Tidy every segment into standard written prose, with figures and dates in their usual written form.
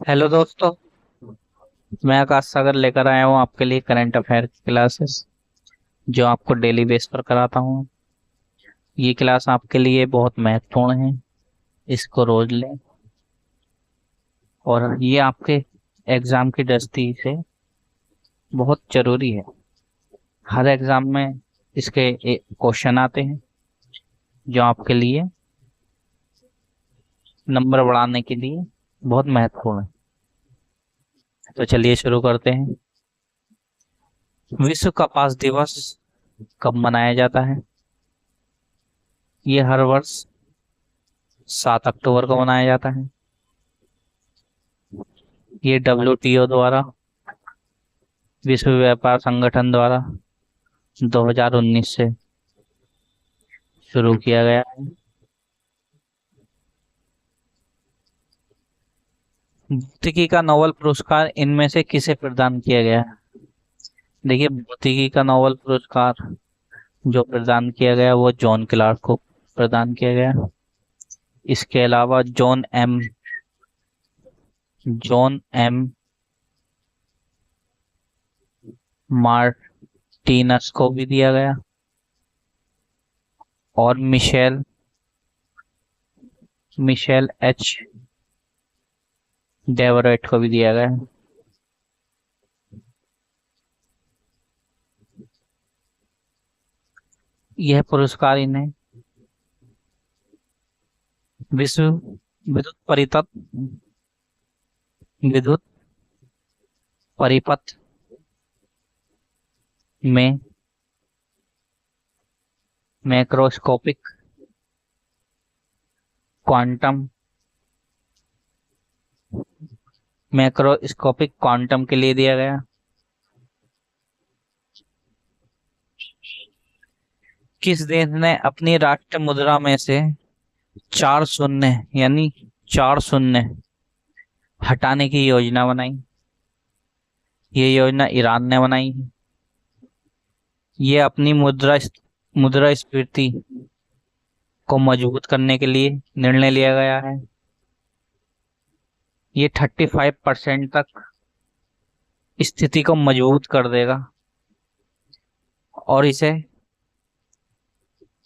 Hello दोस्तों। मैं आकाश सागर लेकर आया हूँ आपके लिए करंट अफेयर की क्लासेस जो आपको डेली बेस पर कराता हूँ। ये क्लास आपके लिए बहुत महत्वपूर्ण है। इसको रोज लें और ये आपके एग्जाम की दृष्टि से बहुत जरूरी है। हर एग्जाम में इसके क्वेश्चन आते हैं जो आपके लिए नंबर बढ़ाने के लिए बहुत महत्वपूर्ण है। तो चलिए शुरू करते हैं। विश्व कपास दिवस कब मनाया जाता है? ये हर वर्ष 7 अक्टूबर को मनाया जाता है। ये WTO द्वारा, विश्व व्यापार संगठन द्वारा 2019 से शुरू किया गया है। भौतिकी का नोबेल पुरस्कार इनमें से किसे प्रदान किया गया है? देखिए, भौतिकी का नोबेल पुरस्कार जो प्रदान किया गया वो जॉन क्लार्क को प्रदान किया गया। इसके अलावा जॉन एम मार्टिनस को भी दिया गया और मिशेल मिशेल एच डेवरेट को भी दिया गया। यह पुरस्कार इन्हें विश्व विद्युत परितत विद्युत परिपथ में मैक्रोस्कोपिक क्वांटम मैक्रोस्कोपिक क्वांटम के लिए दिया गया। किस देश ने अपनी राष्ट्र मुद्रा में से 4 शून्य यानी 4 शून्य हटाने की योजना बनाई? ये योजना ईरान ने बनाई है। ये अपनी मुद्रास्फीति को मजबूत करने के लिए निर्णय लिया गया है। ये 35% तक स्थिति को मजबूत कर देगा और इसे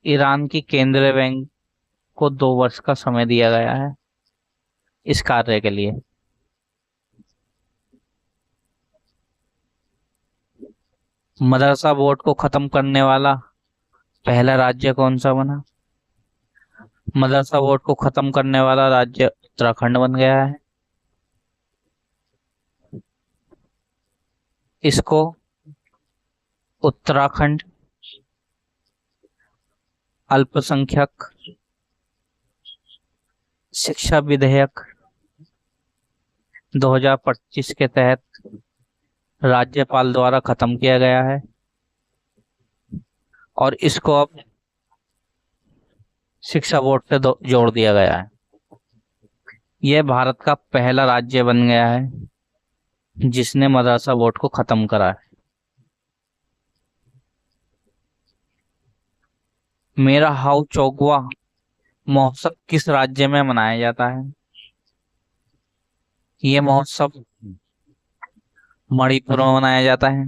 ईरान की केंद्रीय बैंक को 2 वर्ष का समय दिया गया है इस कार्य के लिए। मदरसा बोर्ड को खत्म करने वाला पहला राज्य कौन सा बना? मदरसा बोर्ड को खत्म करने वाला राज्य उत्तराखंड बन गया है। इसको उत्तराखंड अल्पसंख्यक शिक्षा विधेयक 2025 के तहत राज्यपाल द्वारा खत्म किया गया है और इसको अब शिक्षा बोर्ड से जोड़ दिया गया है। यह भारत का पहला राज्य बन गया है जिसने मदरसा बोर्ड को खत्म करा है। मेरा हाउ चौगवा महोत्सव किस राज्य में मनाया जाता है? ये महोत्सव मणिपुर में मनाया जाता है।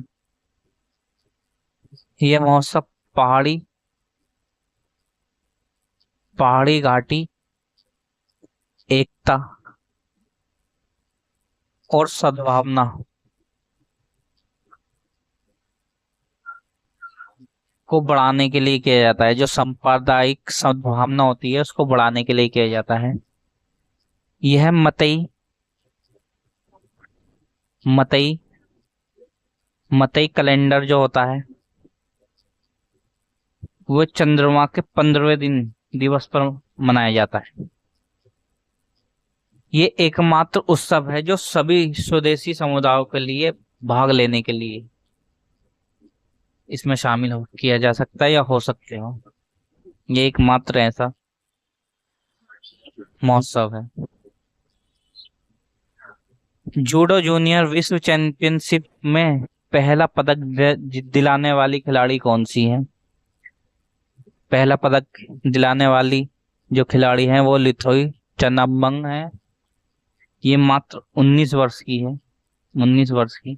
यह महोत्सव पहाड़ी पहाड़ी घाटी एकता और सद्भावना को बढ़ाने के लिए किया जाता है। जो सांप्रदायिक सद्भावना होती है उसको बढ़ाने के लिए किया जाता है। यह मतई मतई मतई कैलेंडर जो होता है वो चंद्रमा के 15वें दिवस पर मनाया जाता है। ये एकमात्र उत्सव है जो सभी स्वदेशी समुदायों के लिए भाग लेने के लिए इसमें शामिल किया जा सकता है या हो सकते हो। ये एकमात्र ऐसा महोत्सव है। जूडो जूनियर विश्व चैंपियनशिप में पहला पदक दिलाने वाली खिलाड़ी कौन सी है? पहला पदक दिलाने वाली जो खिलाड़ी हैं वो लिथोई चन्नाबंग है, ये मात्र 19 वर्ष की है, 19 वर्ष की।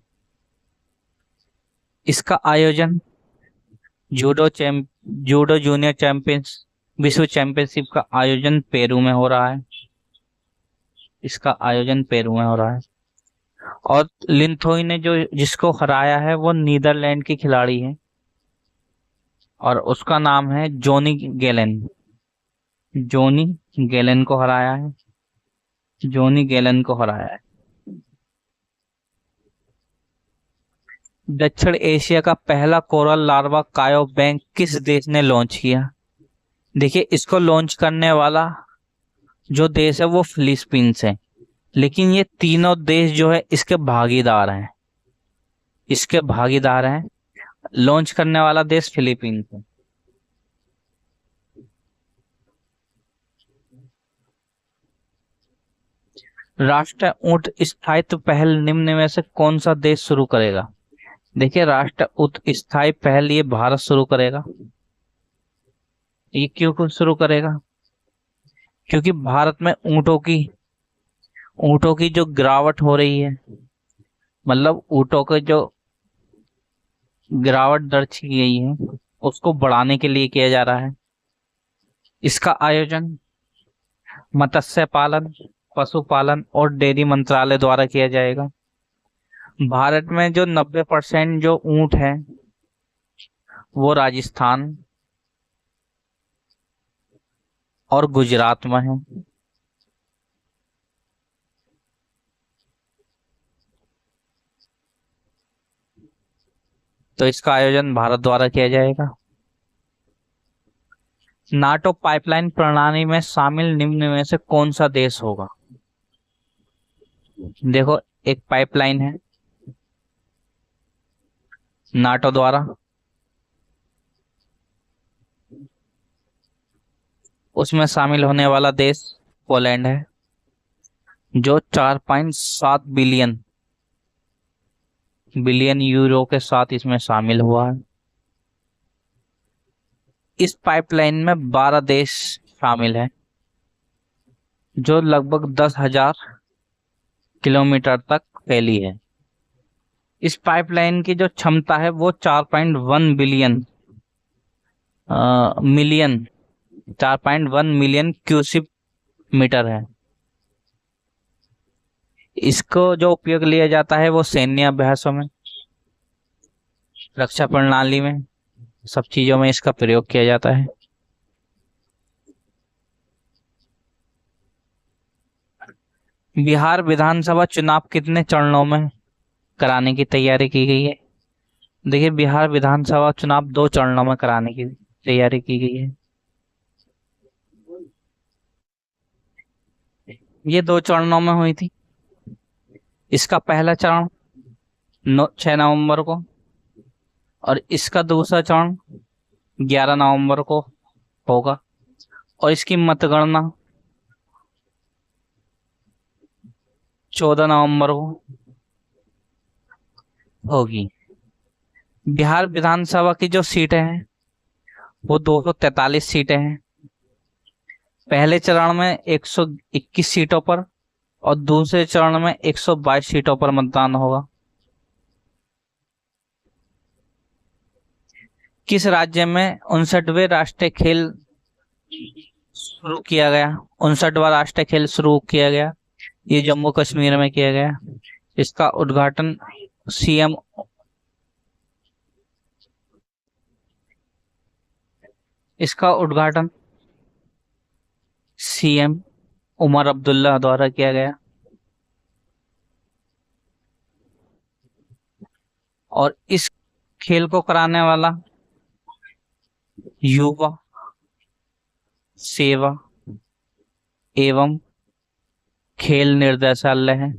इसका आयोजन जूडो जूनियर चैंपियंस विश्व चैंपियनशिप का आयोजन पेरू में हो रहा है। इसका आयोजन पेरू में हो रहा है। और लिंथोई ने जो जिसको हराया है वो नीदरलैंड की खिलाड़ी है और उसका नाम है जोनी गैलन। जोनी गैलन को हराया है, जोनी गैलन को हराया है। दक्षिण एशिया का पहला कोरल लार्वा कायो बैंक किस देश ने लॉन्च किया? देखिए, इसको लॉन्च करने वाला जो देश है वो फिलीपींस है, लेकिन ये तीनों देश जो है इसके भागीदार हैं, इसके भागीदार हैं। लॉन्च करने वाला देश फिलीपींस है। राष्ट्रीय ऊंट स्थायित्व पहल निम्न में से कौन सा देश शुरू करेगा? देखिए, राष्ट्रीय ऊंट स्थायी पहल ये भारत शुरू करेगा। ये क्यों शुरू करेगा? क्योंकि भारत में ऊंटों की जो गिरावट हो रही है, मतलब ऊंटों के जो गिरावट दर्ज की गई है उसको बढ़ाने के लिए किया जा रहा है। इसका आयोजन मत्स्य पालन, पशुपालन और डेयरी मंत्रालय द्वारा किया जाएगा। भारत में जो 90% जो ऊंट है वो राजस्थान और गुजरात में है। तो इसका आयोजन भारत द्वारा किया जाएगा। नाटो पाइपलाइन प्रणाली में शामिल निम्न में से कौन सा देश होगा? देखो, एक पाइपलाइन है नाटो द्वारा, उसमें शामिल होने वाला देश पोलैंड है जो 4.7 बिलियन यूरो के साथ इसमें शामिल हुआ है। इस पाइपलाइन में 12 देश शामिल हैं जो लगभग 10,000 किलोमीटर तक फैली है। इस पाइपलाइन की जो क्षमता है वो 4.1 मिलियन क्यूसिक मीटर है। इसको जो उपयोग लिया जाता है वो सैन्य अभ्यासों में, रक्षा प्रणाली में, सब चीजों में इसका प्रयोग किया जाता है। बिहार विधानसभा चुनाव कितने चरणों में कराने की तैयारी की गई है? देखिए, बिहार विधानसभा चुनाव 2 चरणों में कराने की तैयारी की गई है। ये 2 चरणों में हुई थी। इसका पहला चरण 6 नवंबर को और इसका दूसरा चरण 11 नवंबर को होगा और इसकी मतगणना 14 नवंबर को होगी। बिहार विधानसभा की जो सीटें हैं वो 243 सीटें हैं। पहले चरण में 121 सीटों पर और दूसरे चरण में 122 सीटों पर मतदान होगा। किस राज्य में 59वें राष्ट्रीय खेल शुरू किया गया? 59वां राष्ट्रीय खेल शुरू किया गया, ये जम्मू कश्मीर में किया गया। इसका उद्घाटन सीएम उमर अब्दुल्ला द्वारा किया गया और इस खेल को कराने वाला युवा सेवा एवं खेल निर्देशालय।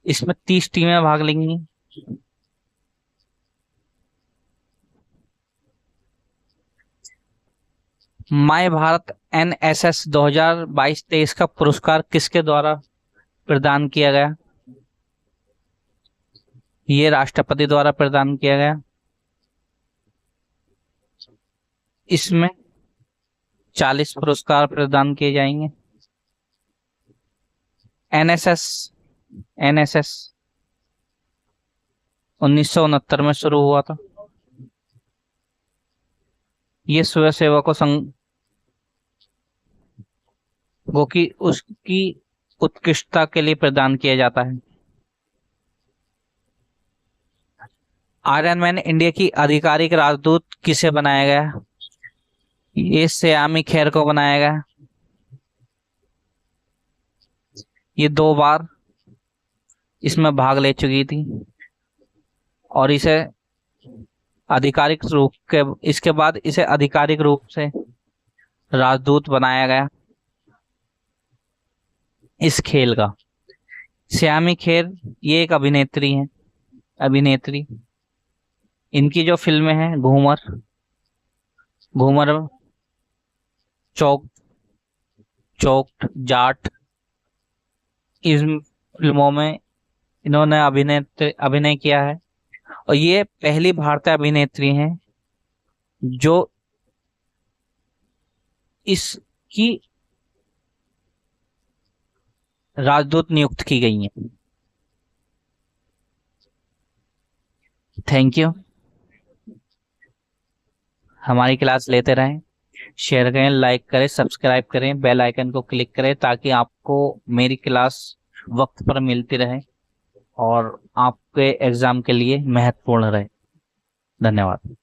इसमें 30 टीमें भाग लेंगी। माय भारत NSS 2022-23 का पुरस्कार किसके द्वारा प्रदान किया गया? ये राष्ट्रपति द्वारा प्रदान किया गया। इसमें 40 पुरस्कार प्रदान किए जाएंगे। एनएसएस एनएसएस 1969 में शुरू हुआ था। ये स्वयंसेवकों संघों की उसकी उत्कृष्टता के लिए प्रदान किया जाता है। आयरन मैन इंडिया की आधिकारिक राजदूत किसे बनाया गया? ये सयामी खैर को बनाया गया। ये 2 बार इसमें भाग ले चुकी थी और इसे आधिकारिक रूप के इसके बाद इसे आधिकारिक रूप से राजदूत बनाया गया इस खेल का। सयामी खेर ये एक अभिनेत्री। इनकी जो फिल्में हैं घूमर, चौक चौक जाट, इस फिल्मों में इन्होंने अभिनय किया है और ये पहली भारतीय अभिनेत्री हैं जो इसकी राजदूत नियुक्त की गई हैं। Thank you. हमारी क्लास लेते रहें, शेयर करें, लाइक करें, सब्सक्राइब करें, बेल आइकन को क्लिक करें ताकि आपको मेरी क्लास वक्त पर मिलती रहे और आपके एग्जाम के लिए महत्वपूर्ण रहे। धन्यवाद।